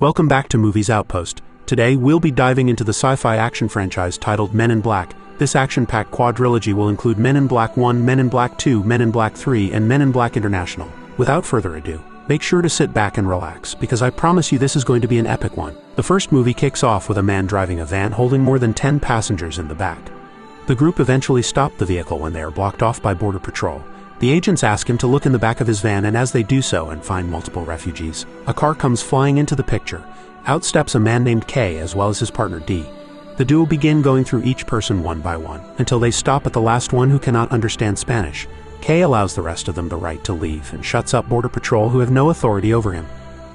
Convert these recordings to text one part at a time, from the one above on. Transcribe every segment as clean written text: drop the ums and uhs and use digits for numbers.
Welcome back to Movies Outpost. Today, we'll be diving into the sci-fi action franchise titled Men in Black. This action-packed quadrilogy will include Men in Black 1, Men in Black 2, Men in Black 3, and Men in Black International. Without further ado, make sure to sit back and relax, because I promise you this is going to be an epic one. The first movie kicks off with a man driving a van holding more than 10 passengers in the back. The group eventually stop the vehicle when they are blocked off by Border Patrol. The agents ask him to look in the back of his van, and as they do so and find multiple refugees, a car comes flying into the picture. Out steps a man named K as well as his partner D. The duo begin going through each person one by one, until they stop at the last one who cannot understand Spanish. K allows the rest of them the right to leave and shuts up Border Patrol, who have no authority over him.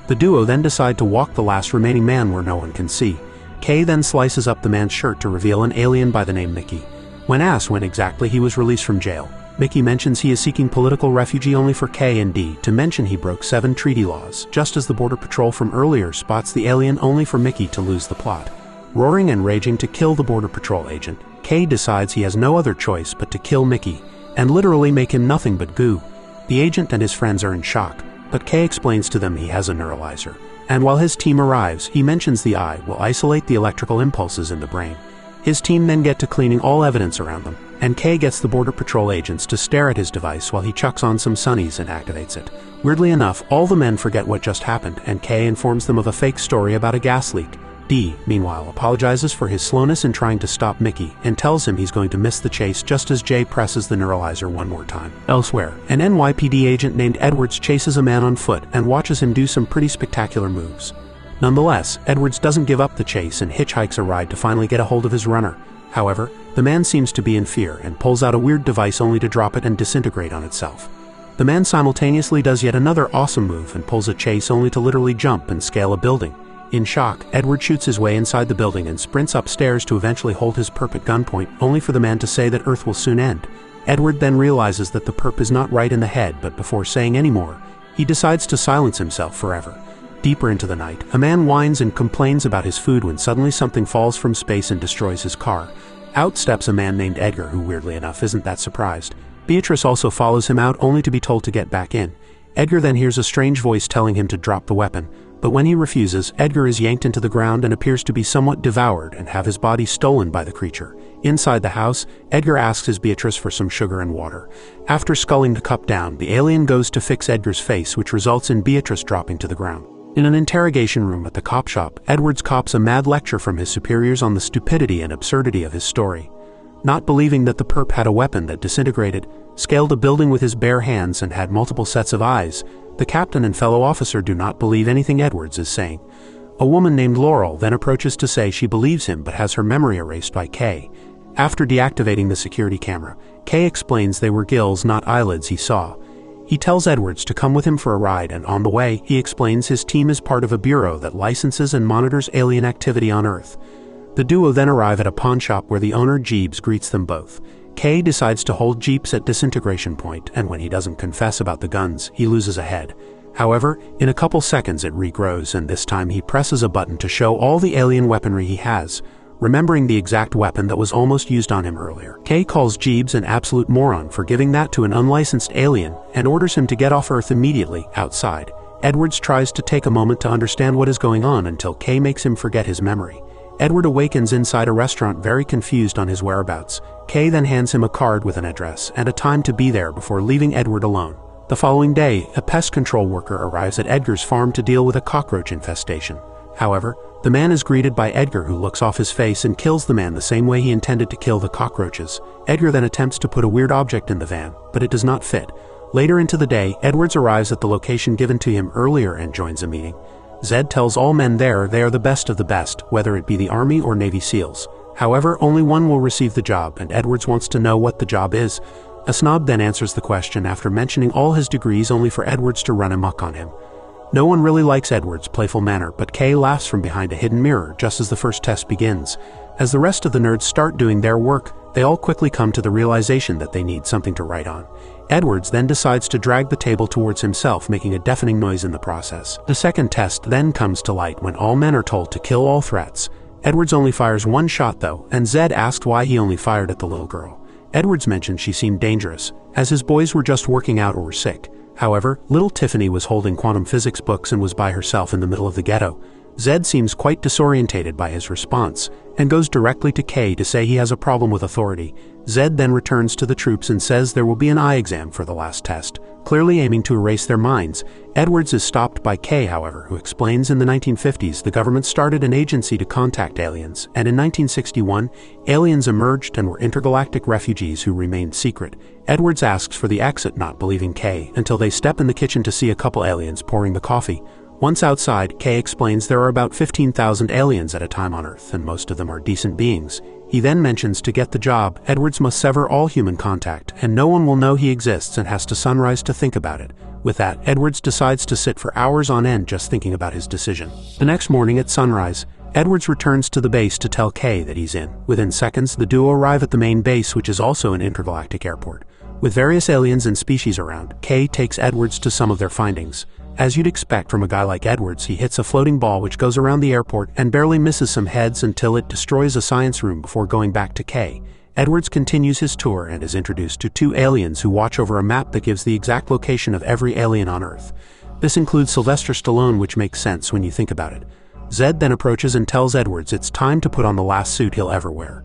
The duo then decide to walk the last remaining man where no one can see. K then slices up the man's shirt to reveal an alien by the name Mickey. When asked when exactly he was released from jail, Mickey mentions he is seeking political refugee only for K and D to mention he broke 7 treaty laws, just as the Border Patrol from earlier spots the alien only for Mickey to lose the plot. Roaring and raging to kill the Border Patrol agent, K decides he has no other choice but to kill Mickey, and literally make him nothing but goo. The agent and his friends are in shock, but K explains to them he has a neuralizer, and while his team arrives, he mentions the eye will isolate the electrical impulses in the brain. His team then get to cleaning all evidence around them, and K gets the Border Patrol agents to stare at his device while he chucks on some sunnies and activates it. Weirdly enough, all the men forget what just happened, and K informs them of a fake story about a gas leak. D, meanwhile, apologizes for his slowness in trying to stop Mickey, and tells him he's going to miss the chase just as J presses the neuralizer one more time. Elsewhere, an NYPD agent named Edwards chases a man on foot and watches him do some pretty spectacular moves. Nonetheless, Edwards doesn't give up the chase and hitchhikes a ride to finally get a hold of his runner. However, the man seems to be in fear and pulls out a weird device only to drop it and disintegrate on itself. The man simultaneously does yet another awesome move and pulls a chase only to literally jump and scale a building. In shock, Edward shoots his way inside the building and sprints upstairs to eventually hold his perp at gunpoint, only for the man to say that Earth will soon end. Edward then realizes that the perp is not right in the head, but before saying any more, he decides to silence himself forever. Deeper into the night, a man whines and complains about his food when suddenly something falls from space and destroys his car. Out steps a man named Edgar, who weirdly enough isn't that surprised. Beatrice also follows him out, only to be told to get back in. Edgar then hears a strange voice telling him to drop the weapon, but when he refuses, Edgar is yanked into the ground and appears to be somewhat devoured and have his body stolen by the creature. Inside the house, Edgar asks his Beatrice for some sugar and water. After sculling the cup down, the alien goes to fix Edgar's face, which results in Beatrice dropping to the ground. In an interrogation room at the cop shop, Edwards cops a mad lecture from his superiors on the stupidity and absurdity of his story. Not believing that the perp had a weapon that disintegrated, scaled a building with his bare hands, and had multiple sets of eyes, the captain and fellow officer do not believe anything Edwards is saying. A woman named Laurel then approaches to say she believes him but has her memory erased by K. After deactivating the security camera, K explains they were gills, not eyelids, he saw. He tells Edwards to come with him for a ride, and on the way, he explains his team is part of a bureau that licenses and monitors alien activity on Earth. The duo then arrive at a pawn shop where the owner, Jeeves, greets them both. K decides to hold Jeeps at disintegration point, and when he doesn't confess about the guns, he loses a head. However, in a couple seconds it regrows, and this time he presses a button to show all the alien weaponry he has, remembering the exact weapon that was almost used on him earlier. K calls Jeeves an absolute moron for giving that to an unlicensed alien and orders him to get off Earth immediately. Outside, Edwards tries to take a moment to understand what is going on until K makes him forget his memory. Edward awakens inside a restaurant very confused on his whereabouts. K then hands him a card with an address and a time to be there before leaving Edward alone. The following day, a pest control worker arrives at Edgar's farm to deal with a cockroach infestation. However, the man is greeted by Edgar, who looks off his face and kills the man the same way he intended to kill the cockroaches. Edgar then attempts to put a weird object in the van, but it does not fit. Later into the day, Edwards arrives at the location given to him earlier and joins a meeting. Zed tells all men there they are the best of the best, whether it be the Army or Navy SEALs. However, only one will receive the job, and Edwards wants to know what the job is. A snob then answers the question after mentioning all his degrees, only for Edwards to run amok on him. No one really likes Edwards' playful manner, but K laughs from behind a hidden mirror just as the first test begins. As the rest of the nerds start doing their work, they all quickly come to the realization that they need something to write on. Edwards then decides to drag the table towards himself, making a deafening noise in the process. The second test then comes to light when all men are told to kill all threats. Edwards only fires one shot though, and Zed asked why he only fired at the little girl. Edwards mentioned she seemed dangerous, as his boys were just working out or were sick. However, little Tiffany was holding quantum physics books and was by herself in the middle of the ghetto. Zed seems quite disorientated by his response, and goes directly to K to say he has a problem with authority. Zed then returns to the troops and says there will be an eye exam for the last test, clearly aiming to erase their minds. Edwards is stopped by K, however, who explains in the 1950s the government started an agency to contact aliens, and in 1961, aliens emerged and were intergalactic refugees who remained secret. Edwards asks for the exit, not believing K, until they step in the kitchen to see a couple aliens pouring the coffee. Once outside, K explains there are about 15,000 aliens at a time on Earth, and most of them are decent beings. He then mentions to get the job, Edwards must sever all human contact, and no one will know he exists and has to sunrise to think about it. With that, Edwards decides to sit for hours on end just thinking about his decision. The next morning at sunrise, Edwards returns to the base to tell K that he's in. Within seconds, the duo arrive at the main base, which is also an intergalactic airport. With various aliens and species around, K takes Edwards to some of their findings. As you'd expect from a guy like Edwards, he hits a floating ball which goes around the airport and barely misses some heads until it destroys a science room before going back to K. Edwards continues his tour and is introduced to two aliens who watch over a map that gives the exact location of every alien on Earth. This includes Sylvester Stallone, which makes sense when you think about it. Zed then approaches and tells Edwards it's time to put on the last suit he'll ever wear.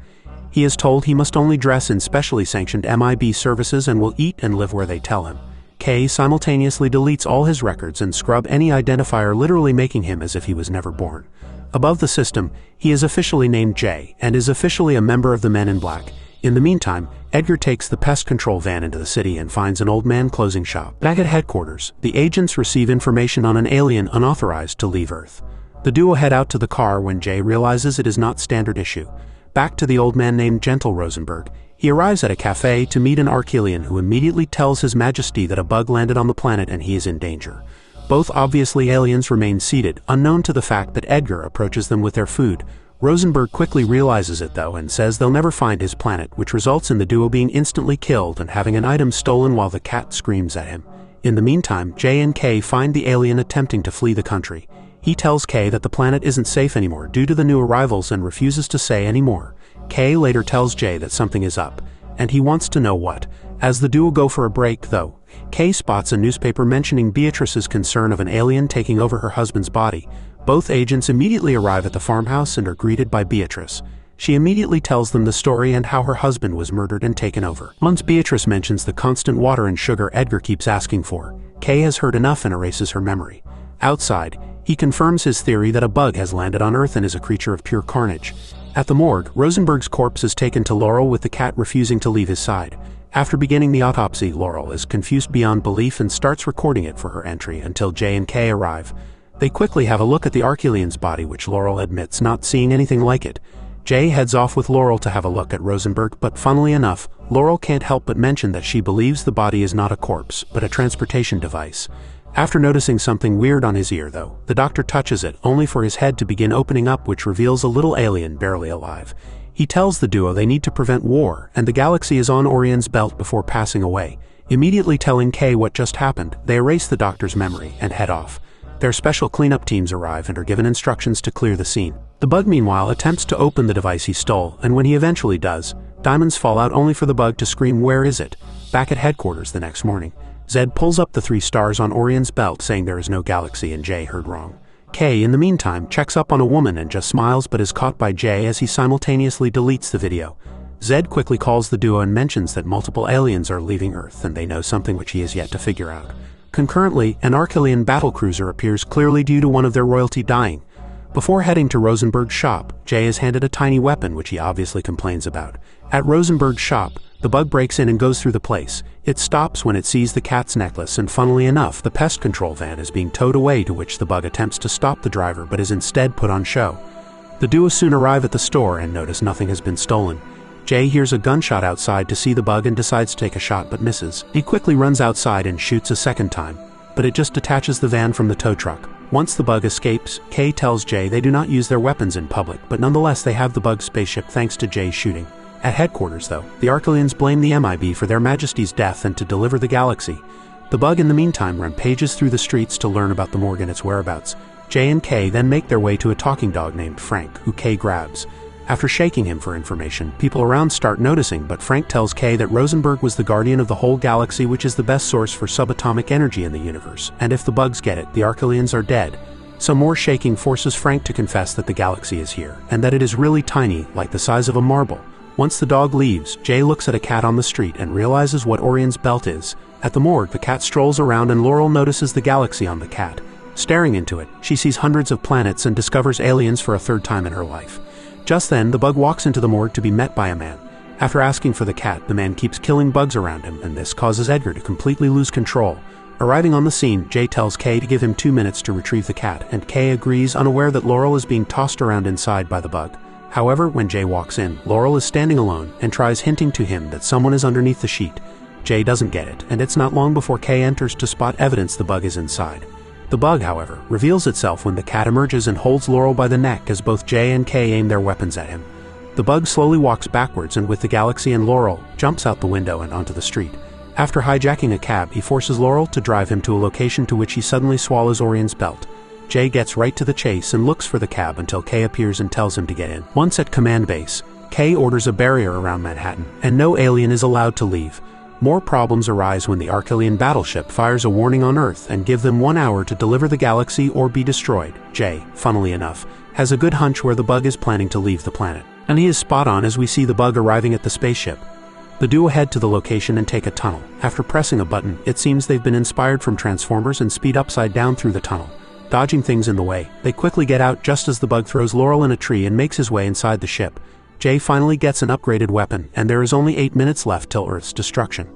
He is told he must only dress in specially sanctioned MIB services and will eat and live where they tell him. K simultaneously deletes all his records and scrub any identifier, literally making him as if he was never born. Above the system, he is officially named J, and is officially a member of the Men in Black. In the meantime, Edgar takes the pest control van into the city and finds an old man closing shop. Back at headquarters, the agents receive information on an alien unauthorized to leave Earth. The duo head out to the car when J realizes it is not standard issue. Back to the old man named Gentle Rosenberg. He arrives at a cafe to meet an Archelian who immediately tells His Majesty that a bug landed on the planet and he is in danger. Both obviously aliens remain seated, unknown to the fact that Edgar approaches them with their food. Rosenberg quickly realizes it though and says they'll never find his planet, which results in the duo being instantly killed and having an item stolen while the cat screams at him. In the meantime, J and K find the alien attempting to flee the country. He tells K that the planet isn't safe anymore due to the new arrivals and refuses to say any more. K later tells J that something is up, and he wants to know what. As the duo go for a break, though, K spots a newspaper mentioning Beatrice's concern of an alien taking over her husband's body. Both agents immediately arrive at the farmhouse and are greeted by Beatrice. She immediately tells them the story and how her husband was murdered and taken over. Once Beatrice mentions the constant water and sugar Edgar keeps asking for, K has heard enough and erases her memory. Outside, he confirms his theory that a bug has landed on Earth and is a creature of pure carnage. At the morgue, Rosenberg's corpse is taken to Laurel with the cat refusing to leave his side. After beginning the autopsy, Laurel is confused beyond belief and starts recording it for her entry until J and K arrive. They quickly have a look at the Archelian's body, which Laurel admits not seeing anything like it. J heads off with Laurel to have a look at Rosenberg, but funnily enough, Laurel can't help but mention that she believes the body is not a corpse, but a transportation device. After noticing something weird on his ear though, the doctor touches it, only for his head to begin opening up, which reveals a little alien barely alive. He tells the duo they need to prevent war, and the galaxy is on Orion's belt before passing away. Immediately telling K what just happened, they erase the doctor's memory and head off. Their special cleanup teams arrive and are given instructions to clear the scene. The bug meanwhile attempts to open the device he stole, and when he eventually does, diamonds fall out only for the bug to scream, "Where is it?" Back at headquarters the next morning, Zed pulls up the 3 stars on Orion's belt saying there is no galaxy and J heard wrong. K, in the meantime, checks up on a woman and just smiles but is caught by J as he simultaneously deletes the video. Zed quickly calls the duo and mentions that multiple aliens are leaving Earth and they know something which he has yet to figure out. Concurrently, an Archelian battlecruiser appears, clearly due to one of their royalty dying. Before heading to Rosenberg's shop, J is handed a tiny weapon which he obviously complains about. At Rosenberg's shop, the bug breaks in and goes through the place. It stops when it sees the cat's necklace, and funnily enough, the pest control van is being towed away, to which the bug attempts to stop the driver but is instead put on show. The duo soon arrive at the store and notice nothing has been stolen. J hears a gunshot outside to see the bug and decides to take a shot but misses. He quickly runs outside and shoots a second time, but it just detaches the van from the tow truck. Once the bug escapes, K tells J they do not use their weapons in public, but nonetheless they have the bug's spaceship thanks to J's shooting. At headquarters though, the Archelians blame the MIB for their Majesty's death and to deliver the galaxy. The bug in the meantime rampages through the streets to learn about the morgue and its whereabouts. J and K then make their way to a talking dog named Frank, who K grabs. After shaking him for information, people around start noticing, but Frank tells K that Rosenberg was the guardian of the whole galaxy, which is the best source for subatomic energy in the universe, and if the bugs get it, the Archelians are dead. Some more shaking forces Frank to confess that the galaxy is here, and that it is really tiny, like the size of a marble. Once the dog leaves, Jay looks at a cat on the street and realizes what Orion's belt is. At the morgue, the cat strolls around and Laurel notices the galaxy on the cat. Staring into it, she sees hundreds of planets and discovers aliens for a third time in her life. Just then, the bug walks into the morgue to be met by a man. After asking for the cat, the man keeps killing bugs around him, and this causes Edgar to completely lose control. Arriving on the scene, Jay tells Kay to give him 2 minutes to retrieve the cat, and Kay agrees, unaware that Laurel is being tossed around inside by the bug. However, when Jay walks in, Laurel is standing alone and tries hinting to him that someone is underneath the sheet. Jay doesn't get it, and it's not long before Kay enters to spot evidence the bug is inside. The bug, however, reveals itself when the cat emerges and holds Laurel by the neck as both Jay and Kay aim their weapons at him. The bug slowly walks backwards and with the galaxy and Laurel, jumps out the window and onto the street. After hijacking a cab, he forces Laurel to drive him to a location to which he suddenly swallows Orion's belt. Jay gets right to the chase and looks for the cab until Kay appears and tells him to get in. Once at command base, Kay orders a barrier around Manhattan, and no alien is allowed to leave. More problems arise when the Archelian battleship fires a warning on Earth and give them 1 hour to deliver the galaxy or be destroyed. Jay, funnily enough, has a good hunch where the bug is planning to leave the planet. And he is spot on as we see the bug arriving at the spaceship. The duo head to the location and take a tunnel. After pressing a button, it seems they've been inspired from Transformers and speed upside down through the tunnel. Dodging things in the way, they quickly get out just as the bug throws Laurel in a tree and makes his way inside the ship. Jay finally gets an upgraded weapon, and there is only 8 minutes left till Earth's destruction.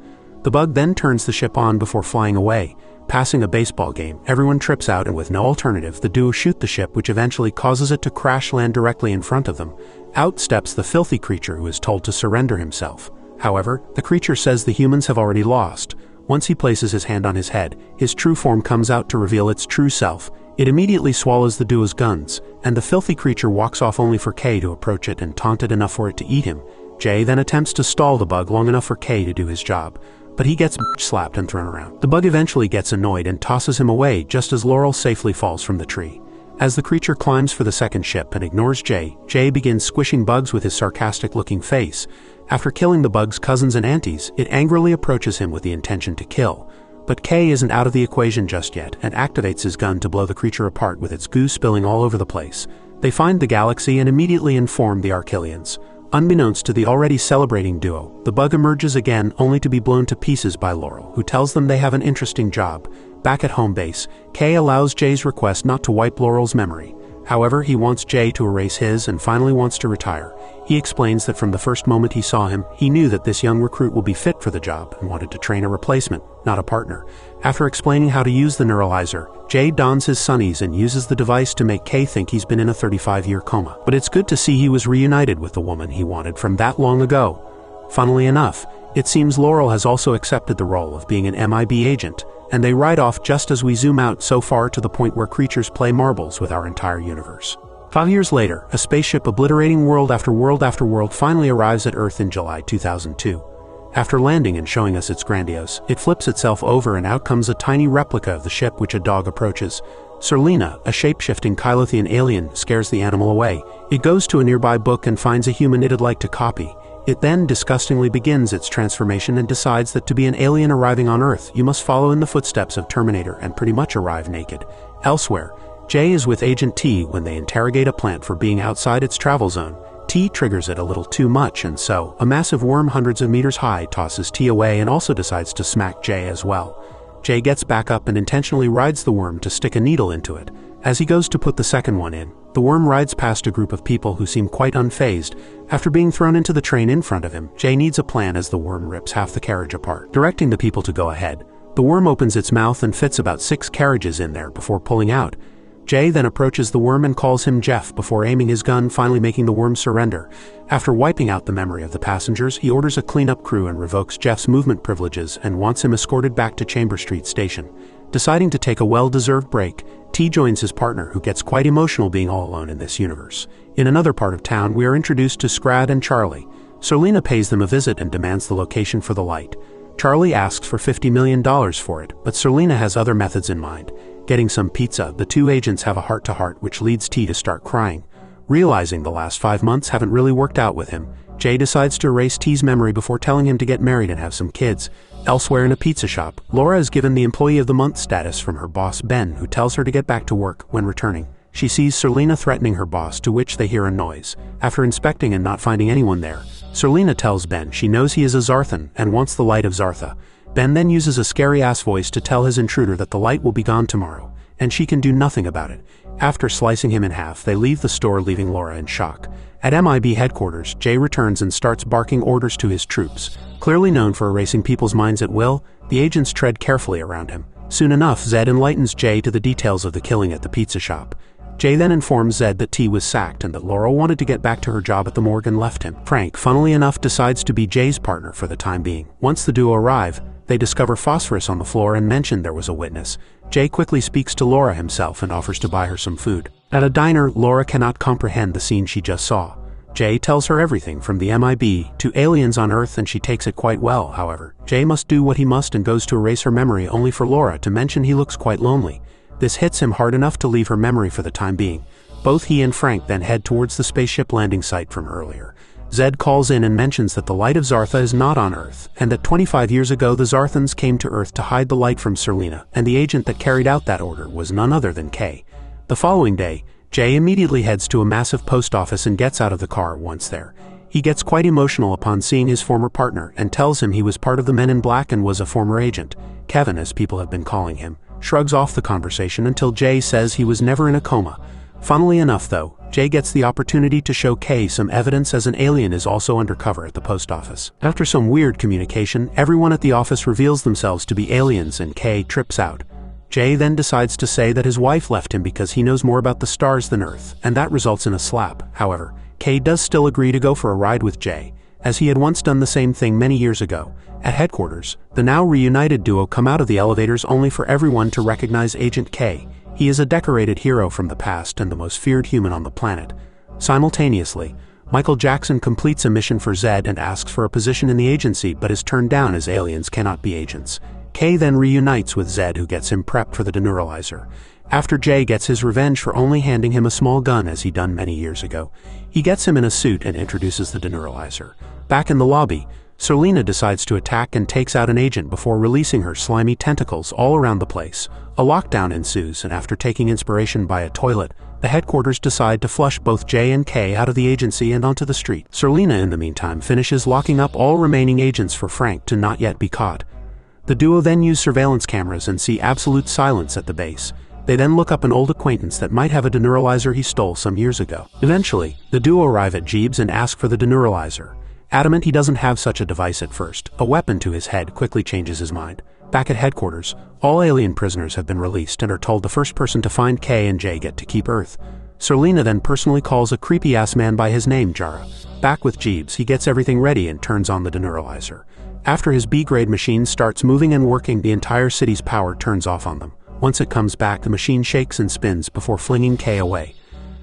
The bug then turns the ship on before flying away. Passing a baseball game, everyone trips out, and with no alternative, the duo shoot the ship, which eventually causes it to crash land directly in front of them. Out steps the filthy creature who is told to surrender himself. However, the creature says the humans have already lost. Once he places his hand on his head, his true form comes out to reveal its true self. It immediately swallows the duo's guns, and the filthy creature walks off only for Kay to approach it and taunt it enough for it to eat him. Jay then attempts to stall the bug long enough for Kay to do his job, but he gets slapped and thrown around. The bug eventually gets annoyed and tosses him away just as Laurel safely falls from the tree. As the creature climbs for the second ship and ignores Jay, Jay begins squishing bugs with his sarcastic-looking face. After killing the bug's cousins and aunties, it angrily approaches him with the intention to kill. But Kay isn't out of the equation just yet and activates his gun to blow the creature apart with its goo spilling all over the place. They find the galaxy and immediately inform the Archelians. Unbeknownst to the already celebrating duo, the bug emerges again only to be blown to pieces by Laurel, who tells them they have an interesting job. Back at home base, Kay allows Jay's request not to wipe Laurel's memory. However, he wants Jay to erase his and finally wants to retire. He explains that from the first moment he saw him, he knew that this young recruit will be fit for the job and wanted to train a replacement, not a partner. After explaining how to use the neuralizer, Jay dons his sunnies and uses the device to make Kay think he's been in a 35-year coma. But it's good to see he was reunited with the woman he wanted from that long ago. Funnily enough, it seems Laurel has also accepted the role of being an MIB agent, and they ride off just as we zoom out so far to the point where creatures play marbles with our entire universe. 5 years later, a spaceship obliterating world after world after world finally arrives at Earth in July 2002. After landing and showing us its grandiose, it flips itself over and out comes a tiny replica of the ship which a dog approaches. Serlina, a shape-shifting Kylothian alien, scares the animal away. It goes to a nearby book and finds a human it'd like to copy. It then disgustingly begins its transformation and decides that to be an alien arriving on Earth, you must follow in the footsteps of Terminator and pretty much arrive naked. Elsewhere, Jay is with Agent T when they interrogate a plant for being outside its travel zone. T triggers it a little too much, and so, a massive worm hundreds of meters high tosses T away and also decides to smack Jay as well. Jay gets back up and intentionally rides the worm to stick a needle into it. As he goes to put the second one in, the worm rides past a group of people who seem quite unfazed. After being thrown into the train in front of him, Jay needs a plan as the worm rips half the carriage apart. Directing the people to go ahead, the worm opens its mouth and fits about 6 carriages in there before pulling out. Jay then approaches the worm and calls him Jeff before aiming his gun, finally making the worm surrender. After wiping out the memory of the passengers, he orders a cleanup crew and revokes Jeff's movement privileges and wants him escorted back to Chamber Street Station. Deciding to take a well-deserved break, T joins his partner, who gets quite emotional being all alone in this universe. In another part of town, we are introduced to Scrad and Charlie. Serlina pays them a visit and demands the location for the light. Charlie asks for $50 million for it, but Serlina has other methods in mind. Getting some pizza, the two agents have a heart-to-heart, which leads T to start crying. Realizing the last 5 months haven't really worked out with him, Jay decides to erase T's memory before telling him to get married and have some kids. Elsewhere in a pizza shop, Laura is given the Employee of the Month status from her boss Ben, who tells her to get back to work. When returning, she sees Serlina threatening her boss, to which they hear a noise. After inspecting and not finding anyone there, Serlina tells Ben she knows he is a Zarthan and wants the light of Zartha. Ben then uses a scary-ass voice to tell his intruder that the light will be gone tomorrow, and she can do nothing about it. After slicing him in half, they leave the store, leaving Laura in shock. At MIB headquarters, Jay returns and starts barking orders to his troops. Clearly known for erasing people's minds at will, the agents tread carefully around him. Soon enough, Zed enlightens Jay to the details of the killing at the pizza shop. Jay then informs Zed that T was sacked and that Laura wanted to get back to her job at the morgue and left him. Frank, funnily enough, decides to be Jay's partner for the time being. Once the duo arrive, they discover phosphorus on the floor and mention there was a witness. Jay quickly speaks to Laura himself and offers to buy her some food. At a diner, Laura cannot comprehend the scene she just saw. Jay tells her everything from the MIB to aliens on Earth, and she takes it quite well. However, Jay must do what he must and goes to erase her memory, only for Laura to mention he looks quite lonely. This hits him hard enough to leave her memory for the time being. Both he and Frank then head towards the spaceship landing site from earlier. Zed calls in and mentions that the light of Zartha is not on Earth, and that 25 years ago the Zarthans came to Earth to hide the light from Serlina, and the agent that carried out that order was none other than K. The following day, Jay immediately heads to a massive post office and gets out of the car. Once there, he gets quite emotional upon seeing his former partner and tells him he was part of the Men in Black and was a former agent. Kevin, as people have been calling him, shrugs off the conversation until Jay says he was never in a coma. Funnily enough though, Jay gets the opportunity to show Kay some evidence, as an alien is also undercover at the post office. After some weird communication, everyone at the office reveals themselves to be aliens and Kay trips out. Jay then decides to say that his wife left him because he knows more about the stars than Earth, and that results in a slap. However, Kay does still agree to go for a ride with Jay, as he had once done the same thing many years ago. At headquarters, the now reunited duo come out of the elevators only for everyone to recognize Agent K. He is a decorated hero from the past and the most feared human on the planet. Simultaneously, Michael Jackson completes a mission for Zed and asks for a position in the agency, but is turned down as aliens cannot be agents. K then reunites with Zed, who gets him prepped for the deneuralizer. After Jay gets his revenge for only handing him a small gun as he done many years ago, he gets him in a suit and introduces the deneuralizer. Back in the lobby, Serlina decides to attack and takes out an agent before releasing her slimy tentacles all around the place. A lockdown ensues, and after taking inspiration by a toilet, the headquarters decide to flush both Jay and Kay out of the agency and onto the street. Serlina in the meantime finishes locking up all remaining agents for Frank to not yet be caught. The duo then use surveillance cameras and see absolute silence at the base. They then look up an old acquaintance that might have a deneuralizer he stole some years ago. Eventually, the duo arrive at Jeeves and ask for the deneuralizer. Adamant he doesn't have such a device at first, a weapon to his head quickly changes his mind. Back at headquarters, all alien prisoners have been released and are told the first person to find K and J get to keep Earth. Serlina then personally calls a creepy-ass man by his name, Jara. Back with Jeeves, he gets everything ready and turns on the deneuralizer. After his B-grade machine starts moving and working, the entire city's power turns off on them. Once it comes back, the machine shakes and spins before flinging K away.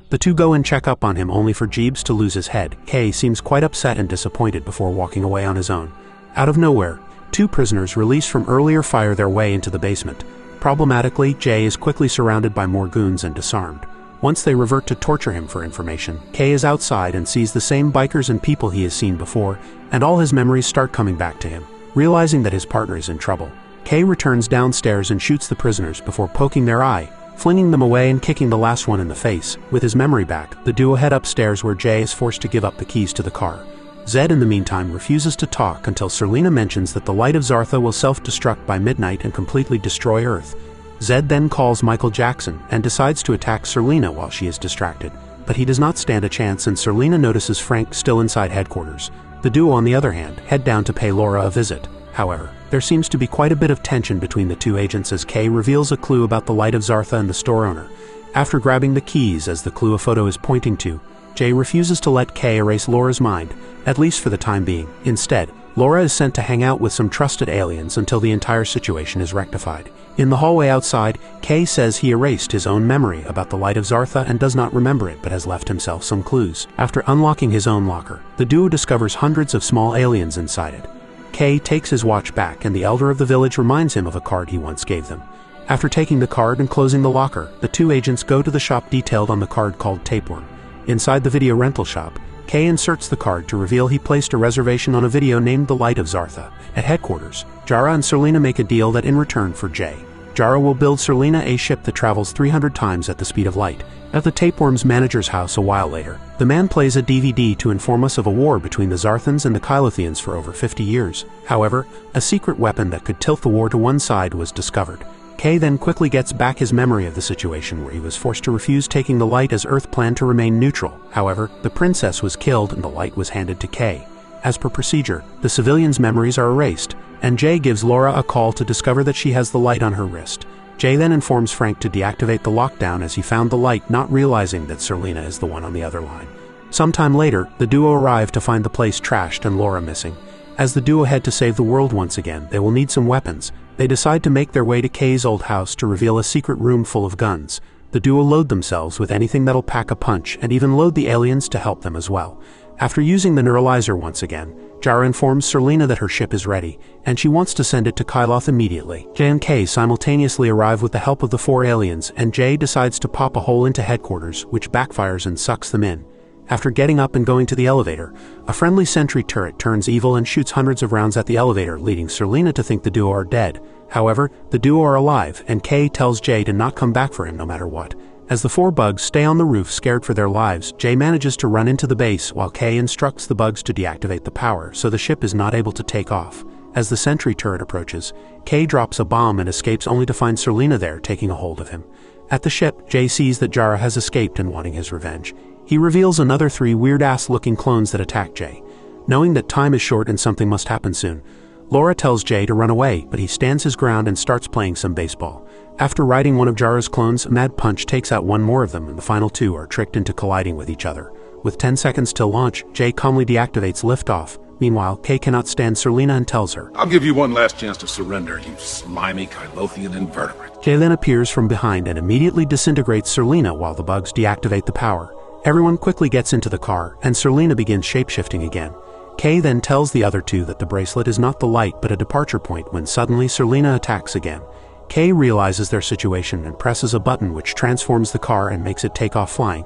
The two go and check up on him only for Jeeves to lose his head. K seems quite upset and disappointed before walking away on his own. Out of nowhere, two prisoners released from earlier fire their way into the basement. Problematically, Jay is quickly surrounded by more goons and disarmed. Once they revert to torture him for information, K is outside and sees the same bikers and people he has seen before, and all his memories start coming back to him. Realizing that his partner is in trouble, K returns downstairs and shoots the prisoners before poking their eye, flinging them away and kicking the last one in the face. With his memory back, the duo head upstairs where Jay is forced to give up the keys to the car. Zed in the meantime refuses to talk until Serlina mentions that the light of Zartha will self-destruct by midnight and completely destroy Earth. Zed then calls Michael Jackson and decides to attack Serlina while she is distracted, but he does not stand a chance and Serlina notices Frank still inside headquarters. The duo, on the other hand, head down to pay Laura a visit. However, there seems to be quite a bit of tension between the two agents as Kay reveals a clue about the light of Zartha and the store owner. After grabbing the keys as the clue a photo is pointing to, Jay refuses to let Kay erase Laura's mind, at least for the time being. Instead, Laura is sent to hang out with some trusted aliens until the entire situation is rectified. In the hallway outside, Kay says he erased his own memory about the light of Zartha and does not remember it but has left himself some clues. After unlocking his own locker, the duo discovers hundreds of small aliens inside it. Kay takes his watch back and the elder of the village reminds him of a card he once gave them. After taking the card and closing the locker, the two agents go to the shop detailed on the card called Tapeworm. Inside the video rental shop, Kay inserts the card to reveal he placed a reservation on a video named The Light of Zartha. At headquarters, Jara and Serlina make a deal that in return for Jay, Jara will build Serlina a ship that travels 300 times at the speed of light. At the Tapeworm's manager's house a while later, the man plays a DVD to inform us of a war between the Zarthans and the Kylothians for over 50 years. However, a secret weapon that could tilt the war to one side was discovered. Kay then quickly gets back his memory of the situation where he was forced to refuse taking the light as Earth planned to remain neutral. However, the princess was killed and the light was handed to Kay. As per procedure, the civilians' memories are erased, and Jay gives Laura a call to discover that she has the light on her wrist. Jay then informs Frank to deactivate the lockdown as he found the light, not realizing that Serlina is the one on the other line. Sometime later, the duo arrive to find the place trashed and Laura missing. As the duo head to save the world once again, they will need some weapons. They decide to make their way to Kay's old house to reveal a secret room full of guns. The duo load themselves with anything that'll pack a punch and even load the aliens to help them as well. After using the neuralizer once again, Jara informs Serlina that her ship is ready, and she wants to send it to Kyloth immediately. Jay and Kay simultaneously arrive with the help of the 4 aliens, and Jay decides to pop a hole into headquarters, which backfires and sucks them in. After getting up and going to the elevator, a friendly sentry turret turns evil and shoots hundreds of rounds at the elevator, leading Serlina to think the duo are dead. However, the duo are alive, and Kay tells Jay to not come back for him no matter what. As the 4 bugs stay on the roof scared for their lives, Jay manages to run into the base while Kay instructs the bugs to deactivate the power so the ship is not able to take off. As the sentry turret approaches, Kay drops a bomb and escapes only to find Serlina there taking a hold of him. At the ship, Jay sees that Jara has escaped and wanting his revenge. He reveals another 3 weird-ass-looking clones that attack Jay. Knowing that time is short and something must happen soon, Laura tells Jay to run away, but he stands his ground and starts playing some baseball. After riding one of Jara's clones, a mad punch takes out one more of them and the final 2 are tricked into colliding with each other. With 10 seconds till launch, Jay calmly deactivates liftoff. Meanwhile, Kay cannot stand Serlina and tells her, "I'll give you one last chance to surrender, you slimy Kylothian invertebrate." Jay then appears from behind and immediately disintegrates Serlina while the bugs deactivate the power. Everyone quickly gets into the car, and Serlina begins shapeshifting again. Kay then tells the other 2 that the bracelet is not the light but a departure point when suddenly Serlina attacks again. Kay realizes their situation and presses a button which transforms the car and makes it take off flying.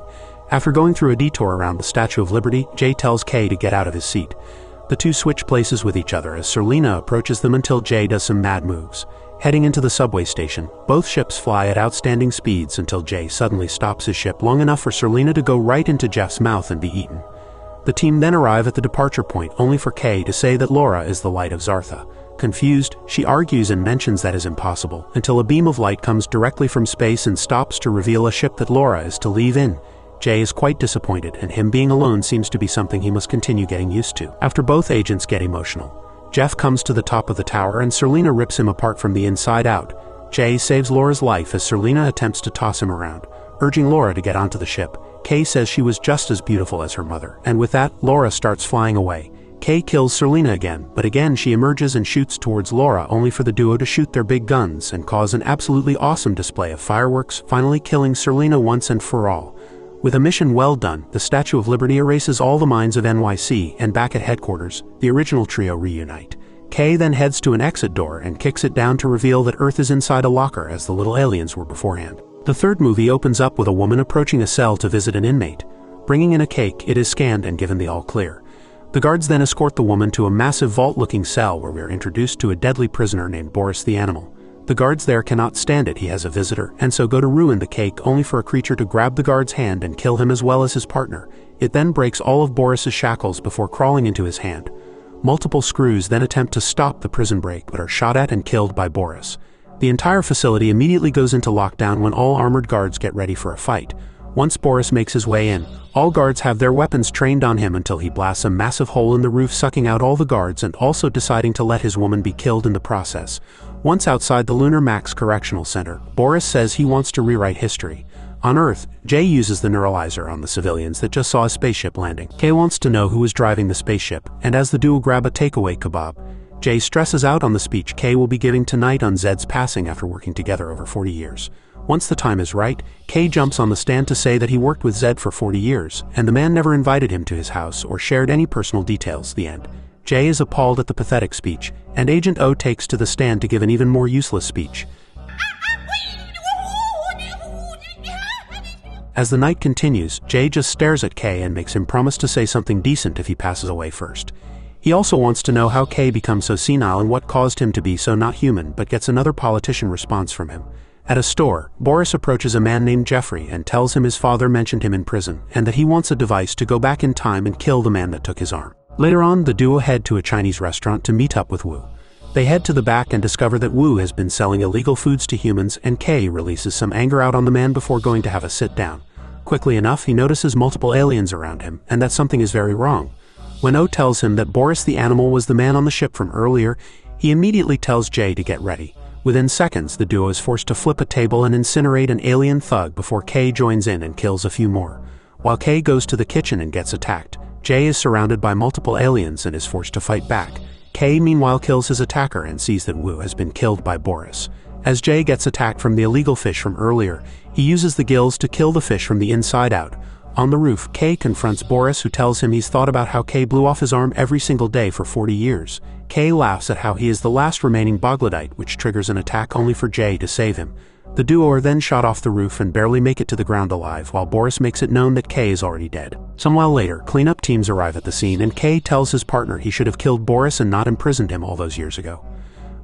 After going through a detour around the Statue of Liberty, Jay tells Kay to get out of his seat. The 2 switch places with each other as Serlina approaches them until Jay does some mad moves. Heading into the subway station, both ships fly at outstanding speeds until Jay suddenly stops his ship long enough for Serlina to go right into Jeff's mouth and be eaten. The team then arrive at the departure point only for Kay to say that Laura is the Light of Zartha. Confused, she argues and mentions that is impossible, until a beam of light comes directly from space and stops to reveal a ship that Laura is to leave in. Jay is quite disappointed, and him being alone seems to be something he must continue getting used to. After both agents get emotional, Jeff comes to the top of the tower and Serlina rips him apart from the inside out. Jay saves Laura's life as Serlina attempts to toss him around, urging Laura to get onto the ship. Kay says she was just as beautiful as her mother, and with that, Laura starts flying away. Kay kills Serlina again, but again she emerges and shoots towards Laura only for the duo to shoot their big guns and cause an absolutely awesome display of fireworks, finally killing Serlina once and for all. With a mission well done, the Statue of Liberty erases all the minds of NYC, and back at headquarters, the original trio reunite. Kay then heads to an exit door and kicks it down to reveal that Earth is inside a locker as the little aliens were beforehand. The third movie opens up with a woman approaching a cell to visit an inmate. Bringing in a cake, it is scanned and given the all clear. The guards then escort the woman to a massive vault-looking cell where we are introduced to a deadly prisoner named Boris the Animal. The guards there cannot stand it, he has a visitor, and so go to ruin the cake only for a creature to grab the guard's hand and kill him as well as his partner. It then breaks all of Boris's shackles before crawling into his hand. Multiple screws then attempt to stop the prison break but are shot at and killed by Boris. The entire facility immediately goes into lockdown when all armored guards get ready for a fight. Once Boris makes his way in, all guards have their weapons trained on him until he blasts a massive hole in the roof, sucking out all the guards and also deciding to let his woman be killed in the process. Once outside the Lunar Max Correctional Center, Boris says he wants to rewrite history. On Earth, Jay uses the neuralizer on the civilians that just saw a spaceship landing. Kay wants to know who was driving the spaceship, and as the duo grab a takeaway kebab, Jay stresses out on the speech Kay will be giving tonight on Zed's passing after working together over 40 years. Once the time is right, Kay jumps on the stand to say that he worked with Zed for 40 years, and the man never invited him to his house or shared any personal details. The end. Jay is appalled at the pathetic speech, and Agent O takes to the stand to give an even more useless speech. As the night continues, Jay just stares at Kay and makes him promise to say something decent if he passes away first. He also wants to know how Kay becomes so senile and what caused him to be so not human, but gets another politician response from him. At a store, Boris approaches a man named Jeffrey and tells him his father mentioned him in prison and that he wants a device to go back in time and kill the man that took his arm. Later on, the duo head to a Chinese restaurant to meet up with Wu. They head to the back and discover that Wu has been selling illegal foods to humans, and Kay releases some anger out on the man before going to have a sit-down. Quickly enough, he notices multiple aliens around him and that something is very wrong. When O tells him that Boris the animal was the man on the ship from earlier, he immediately tells Jay to get ready. Within seconds, the duo is forced to flip a table and incinerate an alien thug before Kay joins in and kills a few more. While Kay goes to the kitchen and gets attacked, Jay is surrounded by multiple aliens and is forced to fight back. Kay meanwhile kills his attacker and sees that Wu has been killed by Boris. As Jay gets attacked from the illegal fish from earlier, he uses the gills to kill the fish from the inside out. On the roof, Kay confronts Boris, who tells him he's thought about how Kay blew off his arm every single day for 40 years. Kay laughs at how he is the last remaining Boglodyte, which triggers an attack only for Jay to save him. The duo are then shot off the roof and barely make it to the ground alive, while Boris makes it known that Kay is already dead. Some while later, cleanup teams arrive at the scene and Kay tells his partner he should have killed Boris and not imprisoned him all those years ago.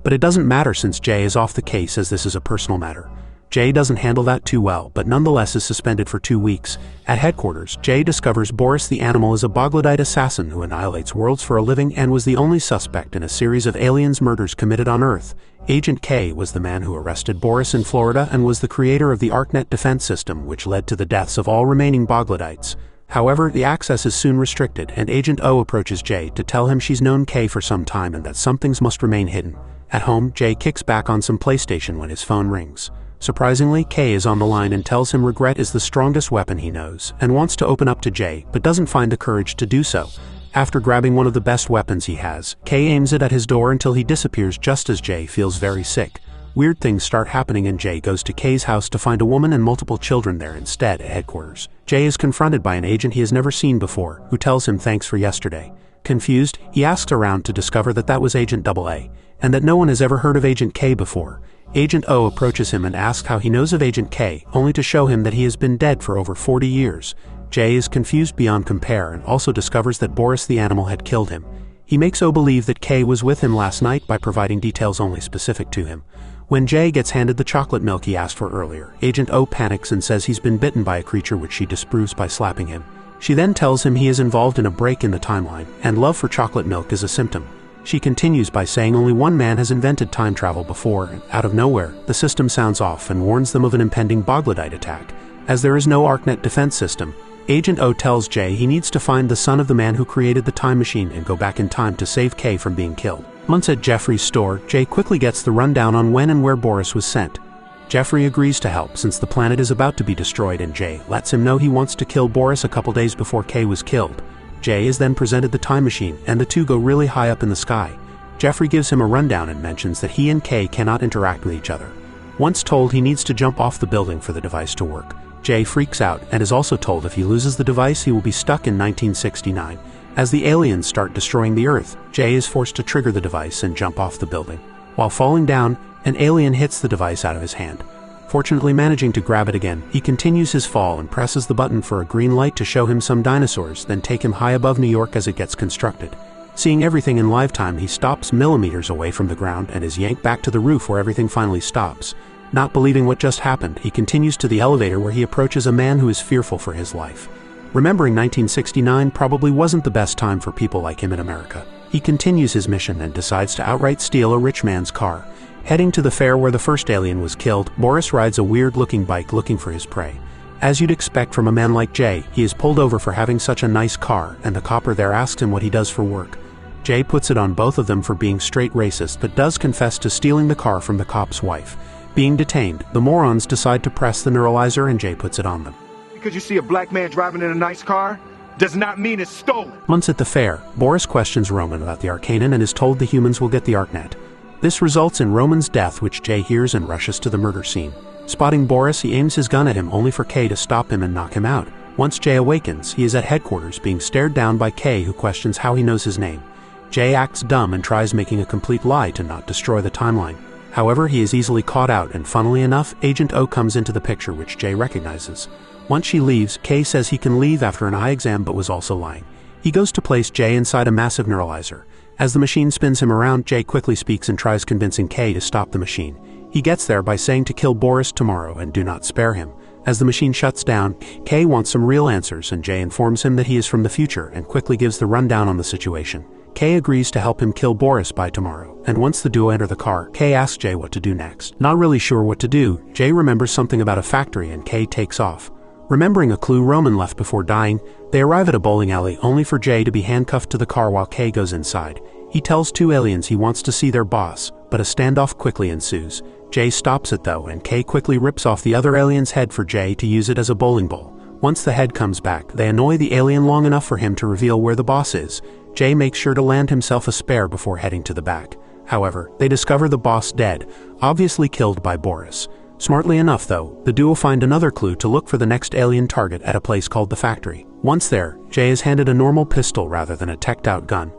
But it doesn't matter since Jay is off the case, as this is a personal matter. Jay doesn't handle that too well, but nonetheless is suspended for 2 weeks. At headquarters, Jay discovers Boris the animal is a Boglodyte assassin who annihilates worlds for a living and was the only suspect in a series of aliens murders committed on Earth. Agent K was the man who arrested Boris in Florida and was the creator of the ArcNet defense system, which led to the deaths of all remaining Boglodytes. However, the access is soon restricted, and Agent O approaches Jay to tell him she's known K for some time and that some things must remain hidden. At home, Jay kicks back on some PlayStation when his phone rings. Surprisingly, Kay is on the line and tells him regret is the strongest weapon he knows, and wants to open up to Jay, but doesn't find the courage to do so. After grabbing one of the best weapons he has, Kay aims it at his door until he disappears just as Jay feels very sick. Weird things start happening and Jay goes to Kay's house to find a woman and multiple children there instead at headquarters. Jay is confronted by an agent he has never seen before, who tells him thanks for yesterday. Confused, he asks around to discover that that was Agent AA, and that no one has ever heard of Agent K before. Agent O approaches him and asks how he knows of Agent K, only to show him that he has been dead for over 40 years. Jay is confused beyond compare and also discovers that Boris the animal had killed him. He makes O believe that K was with him last night by providing details only specific to him. When Jay gets handed the chocolate milk he asked for earlier, Agent O panics and says he's been bitten by a creature, which she disproves by slapping him. She then tells him he is involved in a break in the timeline, and love for chocolate milk is a symptom. She continues by saying only one man has invented time travel before, and out of nowhere, the system sounds off and warns them of an impending Boglodyte attack. As there is no ArcNet defense system, Agent O tells Jay he needs to find the son of the man who created the time machine and go back in time to save Kay from being killed. Once at Jeffrey's store, Jay quickly gets the rundown on when and where Boris was sent. Jeffrey agrees to help since the planet is about to be destroyed, and Jay lets him know he wants to kill Boris a couple days before Kay was killed. Jay is then presented the time machine, and the two go really high up in the sky. Jeffrey gives him a rundown and mentions that he and Kay cannot interact with each other. Once told he needs to jump off the building for the device to work, Jay freaks out and is also told if he loses the device he will be stuck in 1969. As the aliens start destroying the Earth, Jay is forced to trigger the device and jump off the building. While falling down, an alien hits the device out of his hand. Fortunately managing to grab it again, he continues his fall and presses the button for a green light to show him some dinosaurs, then take him high above New York as it gets constructed. Seeing everything in live time, he stops millimeters away from the ground and is yanked back to the roof where everything finally stops. Not believing what just happened, he continues to the elevator where he approaches a man who is fearful for his life. Remembering 1969 probably wasn't the best time for people like him in America, he continues his mission and decides to outright steal a rich man's car. Heading to the fair where the first alien was killed, Boris rides a weird-looking bike looking for his prey. As you'd expect from a man like Jay, he is pulled over for having such a nice car, and the copper there asks him what he does for work. Jay puts it on both of them for being straight racist, but does confess to stealing the car from the cop's wife. Being detained, the morons decide to press the neuralizer and Jay puts it on them. Because you see a black man driving in a nice car, does not mean it's stolen. Once at the fair, Boris questions Roman about the Arcanon and is told the humans will get the ArcNet. This results in Roman's death, which Jay hears and rushes to the murder scene. Spotting Boris, he aims his gun at him only for Kay to stop him and knock him out. Once Jay awakens, he is at headquarters being stared down by Kay, who questions how he knows his name. Jay acts dumb and tries making a complete lie to not destroy the timeline. However, he is easily caught out, and funnily enough, Agent O comes into the picture, which Jay recognizes. Once she leaves, Kay says he can leave after an eye exam but was also lying. He goes to place Jay inside a massive neuralizer. As the machine spins him around, Jay quickly speaks and tries convincing Kay to stop the machine. He gets there by saying to kill Boris tomorrow and do not spare him. As the machine shuts down, Kay wants some real answers and Jay informs him that he is from the future and quickly gives the rundown on the situation. Kay agrees to help him kill Boris by tomorrow, and once the duo enter the car, Kay asks Jay what to do next. Not really sure what to do, Jay remembers something about a factory and Kay takes off. Remembering a clue Roman left before dying, they arrive at a bowling alley only for Jay to be handcuffed to the car while Kay goes inside. He tells two aliens he wants to see their boss, but a standoff quickly ensues. Jay stops it though, and Kay quickly rips off the other alien's head for Jay to use it as a bowling ball. Once the head comes back, they annoy the alien long enough for him to reveal where the boss is. Jay makes sure to land himself a spare before heading to the back. However, they discover the boss dead, obviously killed by Boris. Smartly enough though, the duo find another clue to look for the next alien target at a place called the factory. Once there, Jay is handed a normal pistol rather than a teched-out gun.